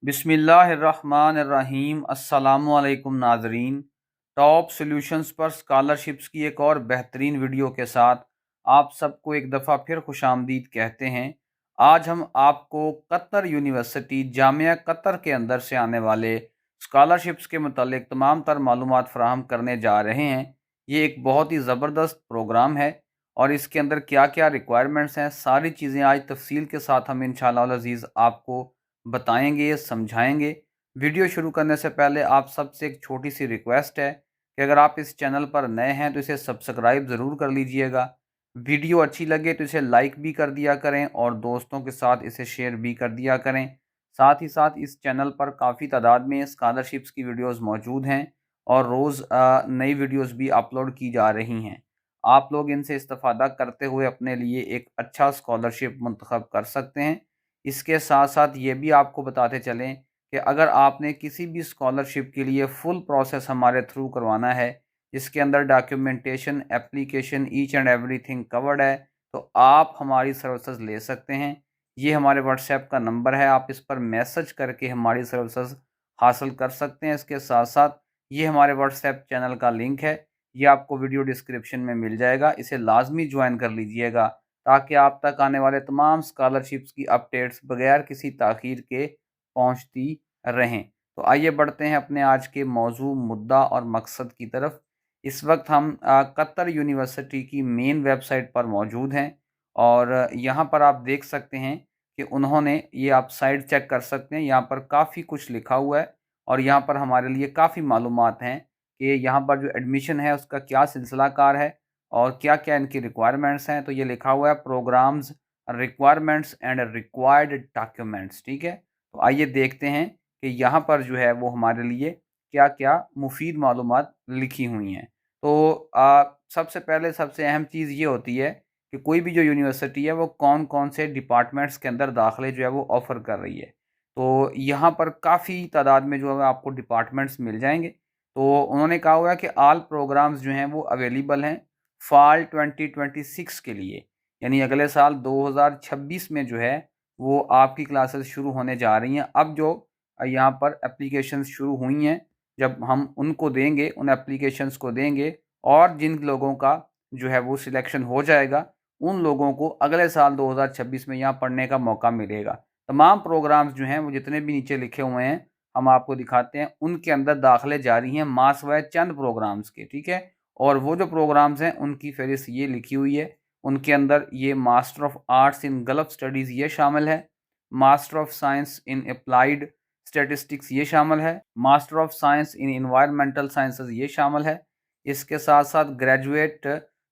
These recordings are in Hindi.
बिस्मिल्लाहिर्रहमानिर्रहीम। अस्सलामुअलैकुम नाजरीन। टॉप सॉल्यूशंस पर स्कॉलरशिप्स की एक और बेहतरीन वीडियो के साथ आप सबको एक दफ़ा फिर खुशामदीद कहते हैं। आज हम आपको कतर यूनिवर्सिटी जामिया कतर के अंदर से आने वाले स्कॉलरशिप्स के मतलब तमाम तर मालूमात फ़राहम करने जा रहे हैं। ये एक बहुत ही ज़बरदस्त प्रोग्राम है और इसके अंदर क्या क्या रिक्वायरमेंट्स हैं, सारी चीज़ें आज तफसील के साथ हम इंशाअल्लाह अज़ीज़ आपको बताएंगे, समझाएंगे। वीडियो शुरू करने से पहले आप सबसे एक छोटी सी रिक्वेस्ट है कि अगर आप इस चैनल पर नए हैं तो इसे सब्सक्राइब ज़रूर कर लीजिएगा। वीडियो अच्छी लगे तो इसे लाइक भी कर दिया करें और दोस्तों के साथ इसे शेयर भी कर दिया करें। साथ ही साथ इस चैनल पर काफ़ी तादाद में स्कॉलरशिप्स की वीडियोज़ मौजूद हैं और रोज़ नई वीडियोज़ भी अपलोड की जा रही हैं। आप लोग इनसे इस्तेफ़ादा करते हुए अपने लिए एक अच्छा स्कॉलरशिप मुंतखब कर सकते हैं। इसके साथ-साथ ये भी आपको बताते चलें कि अगर आपने किसी भी स्कॉलरशिप के लिए फुल प्रोसेस हमारे थ्रू करवाना है, जिसके अंदर documentation, application, each and everything covered है, तो आप हमारी सर्विसेज़ ले सकते हैं। ये हमारे व्हाट्सएप का नंबर है, आप इस पर मैसेज करके हमारी सर्विसेज़ हासिल कर सकते हैं। इसके साथ-साथ ये हमारे व्हाट्सएप चैनल का लिंक है, ये आपको वीडियो डिस्क्रिप्शन में मिल जाएगा, इसे लाज़मी जॉइन कर लीजिएगा। ताकि आप तक आने वाले तमाम स्कॉलरशिप्स की अपडेट्स बगैर किसी ताख़ीर के पहुंचती रहें। तो आइए बढ़ते हैं अपने आज के मौजू, मुद्दा और मकसद की तरफ। इस वक्त हम कतर यूनिवर्सिटी की मेन वेबसाइट पर मौजूद हैं और यहाँ पर आप देख सकते हैं कि उन्होंने ये आप साइट चेक कर सकते हैं, यहाँ पर काफ़ी कुछ लिखा हुआ है और यहाँ पर हमारे लिए काफ़ी मालूमात हैं कि यहाँ पर जो एडमिशन है उसका क्या सिलसिला कार है और क्या-क्या इनकी रिक्वायरमेंट्स हैं। तो ये लिखा हुआ है programs, requirements and required documents, ठीक है? तो आइए देखते हैं कि यहाँ पर जो है वो हमारे लिए क्या-क्या मुफ़ीद मालूमात लिखी हुई हैं। तो सबसे पहले सबसे अहम चीज़ ये होती है कि कोई भी जो यूनिवर्सिटी है वो कौन-कौन से डिपार्टमेंट्स के अंदर दाखिले जो है वो ऑफ़र कर रही है। तो यहाँ पर काफ़ी तादाद में जो है आपको डिपार्टमेंट्स मिल जाएँगे। तो उन्होंने कहा हुआ है कि ऑल प्रोग्राम्स जो हैं वो अवेलेबल हैं फ़ॉल 2026 के लिए, यानी अगले साल 2026 में जो है वो आपकी क्लासेस शुरू होने जा रही हैं। अब जो यहाँ पर एप्लीकेशंस शुरू हुई हैं, जब हम उनको देंगे, उन एप्लीकेशंस को देंगे और जिन लोगों का जो है वो सिलेक्शन हो जाएगा, उन लोगों को अगले साल 2026 में यहाँ पढ़ने का मौका मिलेगा। तमाम प्रोग्राम्स जो हैं वो जितने भी नीचे लिखे हुए हैं, हम आपको दिखाते हैं, उनके अंदर दाखिले जारी हैं मासवाए चंद प्रोग्राम्स के, ठीक है? और वो जो प्रोग्राम्स हैं उनकी फ़हरिस्त ये लिखी हुई है। उनके अंदर ये master of arts in gulf studies ये शामिल है, master of science in applied statistics ये शामिल है, master of science in environmental sciences ये शामिल है। इसके साथ-साथ ग्रेजुएट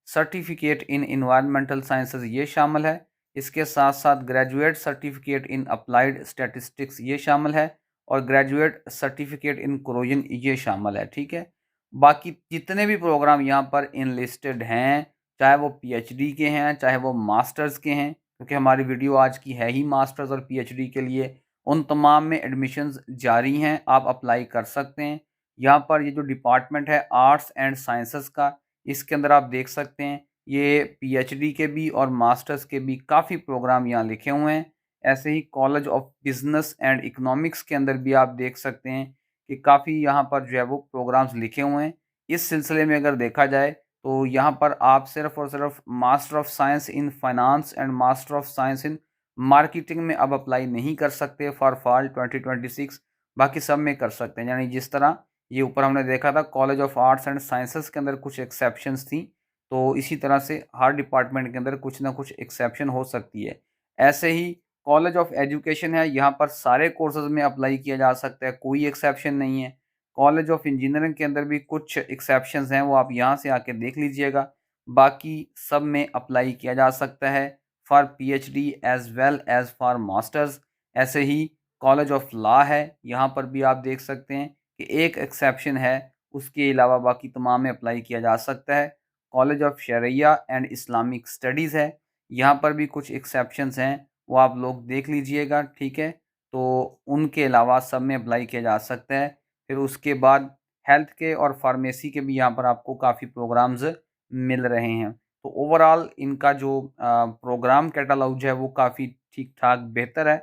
सर्टिफ़िकेट इन एनवायरमेंटल साइंसेज़ ये शामिल है। इसके साथ-साथ graduate certificate in applied statistics ये शामिल है और ग्रेजुएट सर्टिफ़िकेट इन कोरोजन ये शामिल है, ठीक है? बाकी जितने भी प्रोग्राम यहाँ पर इनलिस्टेड हैं, चाहे वो पीएचडी के हैं, चाहे वो मास्टर्स के हैं, क्योंकि हमारी वीडियो आज की है ही मास्टर्स और पीएचडी के लिए, उन तमाम में एडमिशन्स जारी हैं, आप अप्लाई कर सकते हैं। यहाँ पर ये जो डिपार्टमेंट है आर्ट्स एंड साइंसेज़ का, इसके अंदर आप देख सकते हैं, ये पीएचडी के भी और मास्टर्स के भी काफ़ी प्रोग्राम यहाँ लिखे हुए हैं। ऐसे ही college of business and economics के अंदर भी आप देख सकते हैं कि काफ़ी यहाँ पर जो है वो प्रोग्राम्स लिखे हुए हैं। इस सिलसिले में अगर देखा जाए तो यहाँ पर आप सिर्फ़ और सिर्फ़ master of science in finance and master of science in marketing में अब अप्लाई नहीं कर सकते फॉर फॉल 2026, बाकी सब में कर सकते हैं। यानी जिस तरह ये ऊपर हमने देखा था college of arts and sciences के अंदर कुछ एक्सेप्शंस थी, तो इसी तरह से हर डिपार्टमेंट के अंदर कुछ ना कुछ एक्सेप्शन हो सकती है। ऐसे ही कॉलेज ऑफ एजुकेशन है, यहाँ पर सारे कोर्सेज़ में अप्लाई किया जा सकता है, कोई एक्सेप्शन नहीं है। कॉलेज ऑफ इंजीनियरिंग के अंदर भी कुछ एक्सेप्शंस हैं, वो आप यहाँ से आके देख लीजिएगा। बाकी सब में अप्लाई किया जा सकता है for PhD as well as for masters. ऐसे ही कॉलेज ऑफ लॉ है, यहाँ पर भी आप देख सकते हैं कि एक एक्सेप्शन है, उसके अलावा बाकी तमाम में अप्लाई किया जा सकता है। College of Sharia and Islamic Studies है, यहाँ पर भी कुछ एक्सेप्शंस हैं, वो आप लोग देख लीजिएगा, ठीक है? तो उनके अलावा सब में अप्लाई किया जा सकता है। फिर उसके बाद हेल्थ के और फार्मेसी के भी यहाँ पर आपको काफ़ी प्रोग्राम्स मिल रहे हैं। तो ओवरऑल इनका जो प्रोग्राम कैटलॉग जो है वो काफ़ी ठीक-ठाक बेहतर है।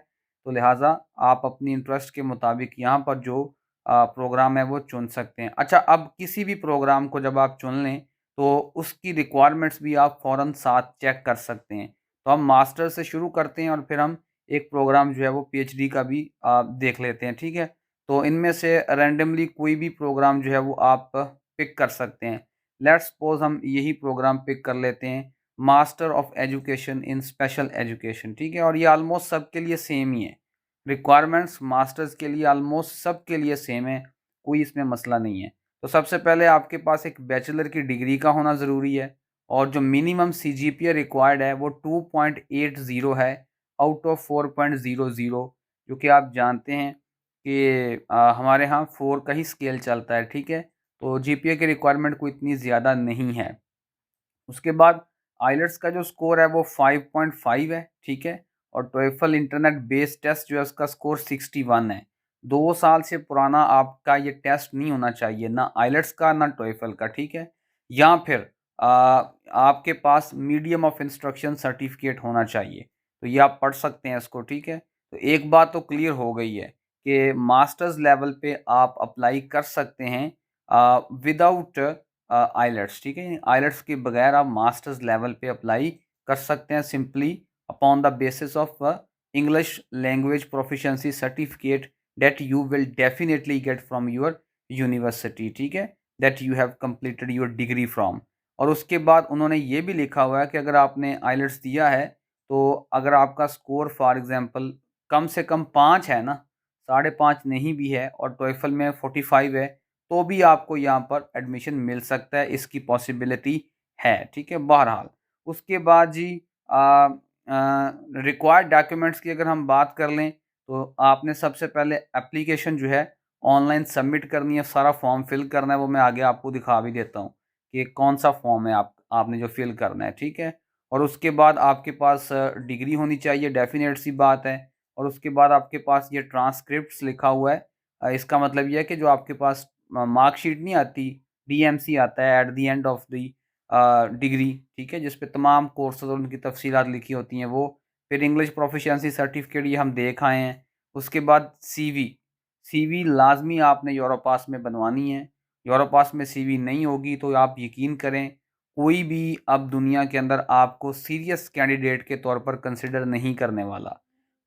तो लिहाजा आप अपनी इंटरेस्ट के मुताबिक यहाँ पर जो प्रोग्राम है वो चुन सकते हैं। अच्छा, अब किसी भी प्रोग्राम को जब आप चुन लें तो उसकी रिक्वायरमेंट्स भी आप फ़ौरन साथ चेक कर सकते हैं। तो हम मास्टर से शुरू करते हैं और फिर हम एक प्रोग्राम जो है वो पीएचडी का भी देख लेते हैं, ठीक है? तो इनमें से रैंडमली कोई भी प्रोग्राम जो है वो आप पिक कर सकते हैं। लेट्स सपोज़ हम यही प्रोग्राम पिक कर लेते हैं, master of education in special education, ठीक है? और ये ऑलमोस्ट सबके लिए सेम ही है। रिक्वायरमेंट्स मास्टर्स के लिए ऑलमोस्ट सबके लिए सेम है, कोई इसमें मसला नहीं है। तो सबसे पहले आपके पास एक बैचलर की डिग्री का होना ज़रूरी है और जो मिनिमम सीजीपीए रिक्वायर्ड है वो 2.80 है आउट ऑफ 4.00, जो कि आप जानते हैं कि हमारे यहाँ 4 का ही स्केल चलता है, ठीक है? तो जीपीए की रिक्वायरमेंट कोई इतनी ज़्यादा नहीं है। उसके बाद आइलेट्स का जो स्कोर है वो 5.5 है, ठीक है? और टोएफल इंटरनेट बेस्ड टेस्ट जो है उसका स्कोर 61 है। 2 साल से पुराना आपका ये टेस्ट नहीं होना चाहिए, ना आइलेट्स का ना टोएफल का, ठीक है? या फिर आपके पास मीडियम ऑफ इंस्ट्रक्शन सर्टिफिकेट होना चाहिए, तो ये आप पढ़ सकते हैं इसको, ठीक है? तो एक बात तो क्लियर हो गई है कि मास्टर्स लेवल पे आप अप्लाई कर सकते हैं विदाउट आइलेट्स, ठीक है? आइलेट्स के बगैर आप मास्टर्स लेवल पे अप्लाई कर सकते हैं simply upon the basis of English language proficiency certificate that you will definitely get from your university, ठीक है? That you have completed your degree from. और उसके बाद उन्होंने ये भी लिखा हुआ है कि अगर आपने आइलेट्स दिया है, तो अगर आपका स्कोर फॉर एग्ज़ाम्पल कम से कम 5 है ना, 5.5 नहीं भी है और टोएफल में 45 है, तो भी आपको यहाँ पर एडमिशन मिल सकता है, इसकी पॉसिबिलिटी है, ठीक है? बहरहाल, उसके बाद जी रिक्वायर्ड डॉक्यूमेंट्स की अगर हम बात कर लें, तो आपने सबसे पहले एप्लीकेशन जो है ऑनलाइन सबमिट करनी है, सारा फॉर्म फिल करना है, वो मैं आगे आपको दिखा भी देता हूँ कि कौन-सा फॉर्म है आपने जो फिल करना है, ठीक है? और उसके बाद आपके पास डिग्री होनी चाहिए, डेफ़िनेट सी बात है। और उसके बाद आपके पास ये ट्रांसक्रिप्ट्स लिखा हुआ है। इसका मतलब ये है कि जो आपके पास मार्कशीट नहीं आती, डीएमसी आता है at the end of the degree, ठीक है? जिस पे तमाम कोर्सेज़ और उनकी तफ़सीलात लिखी होती हैं वो। फिर इंग्लिश प्रोफिशिएंसी सर्टिफिकेट ये हम देख आए हैं। उसके बाद सीवी, सीवी लाज़मी आपने यूरोपास में बनवानी है। यूरोपास में सीवी नहीं होगी तो आप यकीन करें, कोई भी अब दुनिया के अंदर आपको सीरियस कैंडिडेट के तौर पर कंसिडर नहीं करने वाला।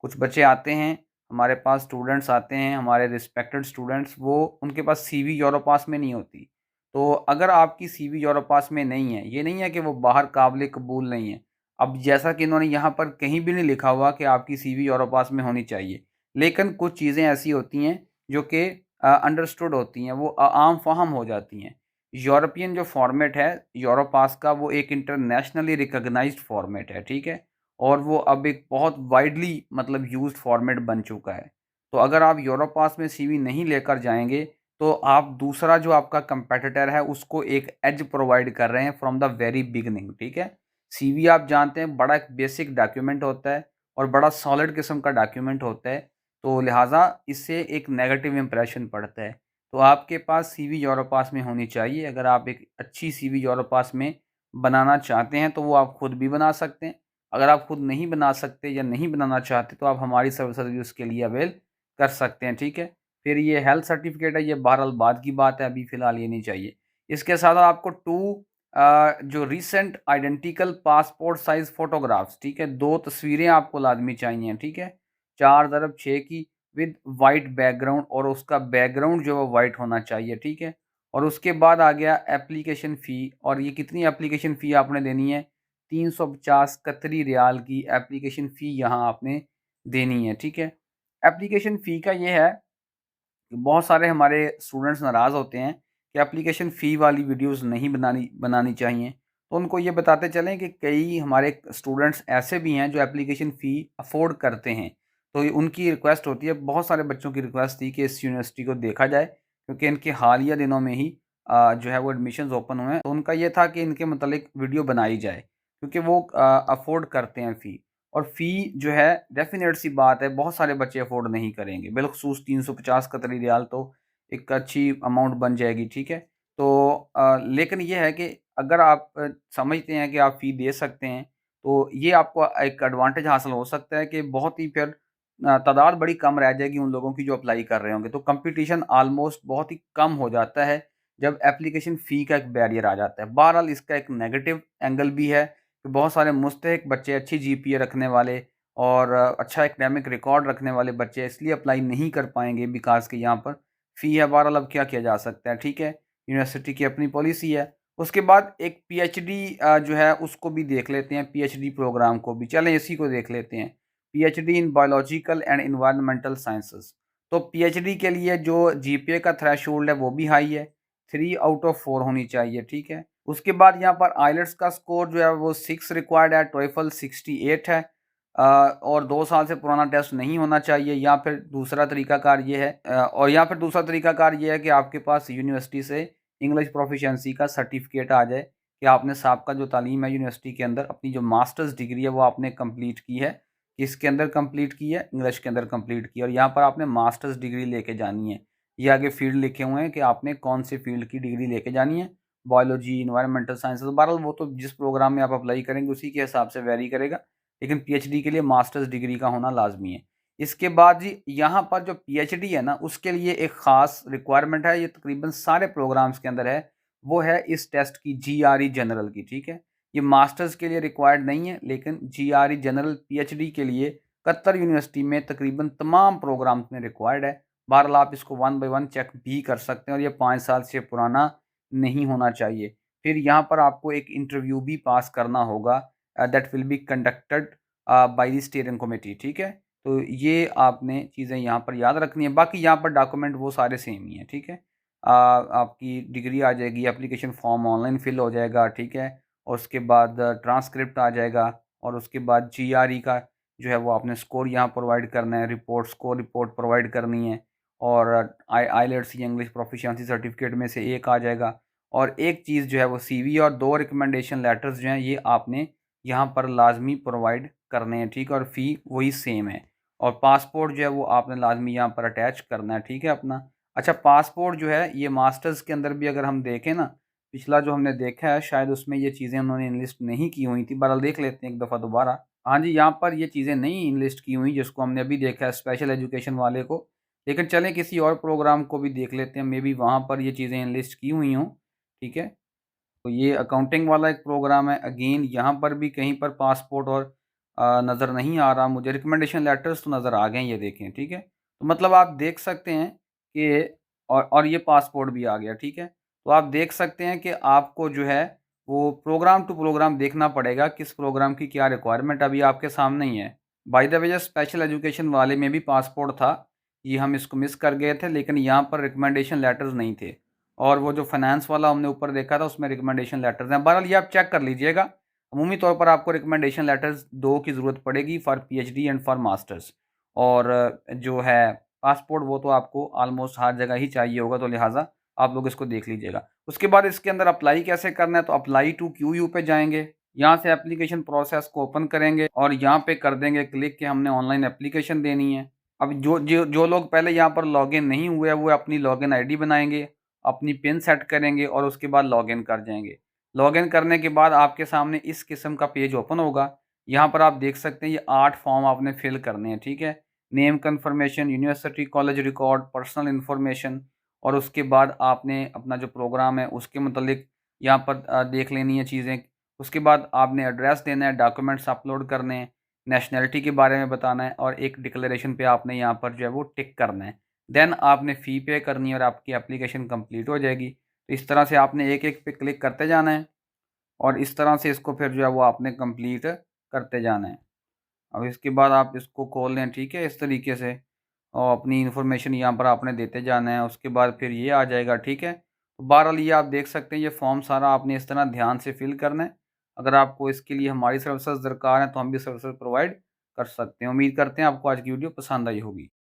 कुछ बच्चे आते हैं, हमारे पास स्टूडेंट्स आते हैं, हमारे रिस्पेक्टेड स्टूडेंट्स, वो उनके पास सीवी यूरोपास में नहीं होती। तो अगर आपकी सीवी यूरोपास में नहीं है, ये नहीं है कि वो बाहर काबिल कबूल नहीं है। अब जैसा कि इन्होंने यहाँ पर कहीं भी नहीं लिखा हुआ कि आपकी सीवी यूरोपास में होनी चाहिए। लेकिन कुछ चीज़ें ऐसी होती हैं जो कि अंडरस्टूड होती हैं, वो आम फ़हम हो जाती हैं। यूरोपियन जो फ़ॉर्मेट है यूरोपास का, वो एक इंटरनेशनली रिकॉग्नाइज़्ड फ़ॉर्मेट है, ठीक है? और वो अब एक बहुत वाइडली मतलब यूज़्ड फ़ॉर्मेट बन चुका है। तो अगर आप यूरोपास में सीवी नहीं लेकर जाएँगे, तो आप दूसरा जो आपका कॉम्पिटिटर है उसको एक एज प्रोवाइड कर रहे हैं फ्रॉम द वेरी बिगिनिंग, ठीक है? सीवी आप जानते हैं बड़ा एक बेसिक डॉक्यूमेंट होता है और बड़ा सॉलिड किस्म का डॉक्यूमेंट होता है, तो लिहाज़ा इससे एक नेगेटिव इंप्रेशन पड़ता है। तो आपके पास सीवी यूरोपास में होनी चाहिए। अगर आप एक अच्छी सीवी यूरोपास में बनाना चाहते हैं, तो वो आप खुद भी बना सकते हैं। अगर आप खुद नहीं बना सकते या नहीं बनाना चाहते, तो आप हमारी सर्विसेज़ भी उसके लिए अवेल कर सकते हैं, ठीक है? फिर ये हेल्थ सर्टिफ़िकेट है, ये बहरहाल बाद की बात है, अभी फ़िलहाल ये नहीं चाहिए। इसके साथ आपको 2 जो recent identical passport size photographs, ठीक है? 2 तस्वीरें आपको लाज़मी चाहिए, ठीक है? 4x6 की विद वाइट बैकग्राउंड, और उसका बैकग्राउंड जो है वो वाइट होना चाहिए, ठीक है? और उसके बाद आ गया एप्लीकेशन फ़ी, और ये कितनी एप्लीकेशन फ़ी आपने देनी है? 350 कतरी रियाल की एप्लीकेशन फ़ी यहाँ आपने देनी है, ठीक है? एप्लीकेशन फ़ी का ये है, बहुत सारे हमारे स्टूडेंट्स नाराज़ होते हैं कि एप्लीकेशन फ़ी वाली वीडियोज़ नहीं बनानी बनानी चाहिए। तो उनको ये बताते चलें कि कई हमारे स्टूडेंट्स ऐसे भी हैं जो एप्लीकेशन फ़ी अफ़ोर्ड करते हैं। तो ये उनकी रिक्वेस्ट होती है, बहुत सारे बच्चों की रिक्वेस्ट थी कि इस यूनिवर्सिटी को देखा जाए, क्योंकि इनके हालिया दिनों में ही जो है वो एडमिशन्स ओपन हुए हैं। तो उनका ये था कि इनके मतलब वीडियो बनाई जाए, क्योंकि वो अफ़ोर्ड करते हैं फ़ी। और फ़ी जो है डेफ़िनेट सी बात है, बहुत सारे बच्चे अफ़ोर्ड नहीं करेंगे। बिलख़ुसूस 350 कतरी रियाल तो एक अच्छी अमाउंट बन जाएगी, ठीक है? तो लेकिन ये है कि अगर आप समझते हैं कि आप फ़ी दे सकते हैं, तो ये आपको एक एडवांटेज हासिल हो सकता है कि बहुत ही फिर तादाद बड़ी कम रह जाएगी उन लोगों की जो अप्लाई कर रहे होंगे। तो कंपटीशन ऑलमोस्ट बहुत ही कम हो जाता है जब एप्लीकेशन फ़ी का एक बैरियर आ जाता है। बहरहाल इसका एक नेगेटिव एंगल भी है कि बहुत सारे मुस्तहिक बच्चे, अच्छी जीपीए रखने वाले और अच्छा एकेडमिक रिकॉर्ड रखने वाले बच्चे इसलिए अप्लाई नहीं कर पाएँगे बिकॉज़ कि यहाँ पर फ़ी है। बहरहाल अब क्या किया जा सकता है, ठीक है? यूनिवर्सिटी की अपनी पॉलिसी है। उसके बाद एक पीएचडी जो है उसको भी देख लेते हैं, पीएचडी प्रोग्राम को भी। चलें इसी को देख लेते हैं। PhD in biological and environmental sciences. तो पीएचडी के लिए जो जीपीए का थ्रेशोल्ड है वो भी हाई है, 3 आउट ऑफ 4 होनी चाहिए, ठीक है। उसके बाद यहाँ पर आइलेट्स का स्कोर जो है वो 6 रिक्वायर्ड है, टोएफल 68 है और 2 साल से पुराना टेस्ट नहीं होना चाहिए। या फिर दूसरा तरीकाकार ये है कि आपके पास यूनिवर्सिटी से इंग्लिश प्रोफिशिएंसी का सर्टिफिकेट आ जाए कि आपने साबका जो तालीम है यूनिवर्सिटी के अंदर, अपनी जो मास्टर्स डिग्री है वो आपने कंप्लीट की है। किसके अंदर कंप्लीट की है? इंग्लिश के अंदर कंप्लीट की है और यहाँ पर आपने मास्टर्स डिग्री लेके जानी है। ये आगे फील्ड लिखे हुए हैं कि आपने कौन से फील्ड की डिग्री लेके जानी है, बायोलॉजी, एनवायरमेंटल साइंसेस। बहरहाल वो तो जिस प्रोग्राम में आप अप्लाई करेंगे उसी के हिसाब से वेरी करेगा, लेकिन पीएचडी के लिए मास्टर्स डिग्री का होना लाज़मी है। इसके बाद जी यहाँ पर जो पीएचडी है ना, उसके लिए एक ख़ास रिक्वायरमेंट है, ये तकरीबन सारे प्रोग्राम्स के अंदर है, वो है इस टेस्ट की जीआरई जनरल की, ठीक है? ये मास्टर्स के लिए रिक्वायर्ड नहीं है, लेकिन जीआरई जनरल पीएचडी के लिए कतर यूनिवर्सिटी में तकरीबन तमाम प्रोग्राम्स में रिक्वायर्ड है। बहरहाल आप इसको वन बाय वन चेक भी कर सकते हैं और ये 5 साल से पुराना नहीं होना चाहिए। फिर यहाँ पर आपको एक इंटरव्यू भी पास करना होगा that will be conducted by the steering committee, ठीक है? तो ये आपने चीज़ें यहाँ पर याद रखनी है। बाकी यहाँ पर डॉक्यूमेंट वो सारे सेम ही हैं, ठीक है? आपकी डिग्री आ जाएगी, एप्लीकेशन फॉर्म ऑनलाइन फिल हो जाएगा, ठीक है? और उसके बाद ट्रांसक्रिप्ट आ जाएगा और उसके बाद जीआरई का जो है वो आपने स्कोर यहाँ प्रोवाइड करना है, रिपोर्ट प्रोवाइड करनी है और आइलेट्स या इंग्लिश प्रोफिशिएंसी सर्टिफिकेट में से एक आ जाएगा और एक चीज़ जो है वो सीवी और 2 रिकमेंडेशन लेटर्स जो हैं ये आपने यहाँ पर लाज़मी प्रोवाइड करने हैं, ठीक है? और फ़ी वही सेम है और पासपोर्ट जो है वो आपने लाज़मी यहाँ पर अटैच करना है, ठीक है अपना। अच्छा, पासपोर्ट जो है ये मास्टर्स के अंदर भी अगर हम देखें ना, पिछला जो हमने देखा है शायद उसमें ये चीज़ें उन्होंने इनलिस्ट नहीं की हुई थी। बहरहाल देख लेते हैं एक दफ़ा दोबारा। हाँ जी, यहाँ पर ये चीज़ें नहीं इनलिस्ट की हुई जिसको हमने अभी देखा है स्पेशल एजुकेशन वाले को। लेकिन चलें किसी और प्रोग्राम को भी देख लेते हैं, मेबी वहाँ पर ये चीज़ें इनलिस्ट की हुई हों, ठीक है? तो ये अकाउंटिंग वाला एक प्रोग्राम है, अगेन यहाँ पर भी कहीं पर पासपोर्ट और नज़र नहीं आ रहा मुझे। रिकमेंडेशन लेटर्स तो नज़र आ गए हैं, ये देखें, ठीक है? तो मतलब आप देख सकते हैं कि और ये पासपोर्ट भी आ गया, ठीक है? तो आप देख सकते हैं कि आपको जो है वो प्रोग्राम टू प्रोग्राम देखना पड़ेगा, किस प्रोग्राम की क्या रिक्वायरमेंट अभी आपके सामने ही है। बाय द वे जो स्पेशल एजुकेशन वाले में भी पासपोर्ट था, ये हम इसको मिस कर गए थे, लेकिन यहाँ पर रिकमेंडेशन लेटर्स नहीं थे। और वो जो फाइनेंस वाला हमने ऊपर देखा था उसमें रिकमेंडेशन लेटर्स हैं। बहरहाल ये आप चेक कर लीजिएगा। अमूमी तौर पर आपको रिकमेंडेशन लेटर्स 2 की ज़रूरत पड़ेगी for PhD and for masters और जो है पासपोर्ट वो तो आपको ऑलमोस्ट हर जगह ही चाहिए होगा, तो लिहाज़ा आप लोग इसको देख लीजिएगा। उसके बाद इसके अंदर अप्लाई कैसे करना है, तो अप्लाई टू क्यूयू पे जाएँगे। यहाँ से एप्लीकेशन प्रोसेस को ओपन करेंगे और यहाँ पे कर देंगे क्लिक कि हमने ऑनलाइन एप्लीकेशन देनी है। अब जो लोग पहले यहाँ पर लॉगिन नहीं हुए, वो अपनी लॉगिन आईडी बनाएँगे, अपनी पिन सेट करेंगे और उसके बाद लॉगिन कर जाएँगे। लॉगिन करने के बाद आपके सामने इस किस्म का पेज ओपन होगा। यहाँ पर आप देख सकते हैं ये 8 फॉर्म आपने फिल करने हैं, ठीक है? Name confirmation, university college record, personal information और उसके बाद आपने अपना जो प्रोग्राम है उसके मुतालिक यहाँ पर देख लेनी है चीज़ें। उसके बाद आपने एड्रेस देना है, डॉक्यूमेंट्स अपलोड करने हैं, नेशनैलिटी के बारे में बताना है और एक डिक्लेरेशन पे आपने यहाँ पर जो है वो टिक करना है। देन आपने फ़ी पे करनी है और आपकी एप्लीकेशन कंप्लीट हो जाएगी। तो इस तरह से आपने एक-एक पे क्लिक करते जाना है और इस तरह से इसको फिर जो है वो आपने कंप्लीट करते जाना है। अब इसके बाद आप इसको खोल लें, ठीक है, इस तरीके से और अपनी इन्फॉर्मेशन यहाँ पर आपने देते जाना है। उसके बाद फिर ये आ जाएगा, ठीक है। तो बहरहाल ये आप देख सकते हैं ये फॉर्म सारा आपने इस तरह ध्यान से फिल करना है। अगर आपको इसके लिए हमारी सर्विसेज दरकार हैं तो हम भी सर्विसेज प्रोवाइड कर सकते हैं। उम्मीद करते हैं आपको आज की वीडियो पसंद आई होगी।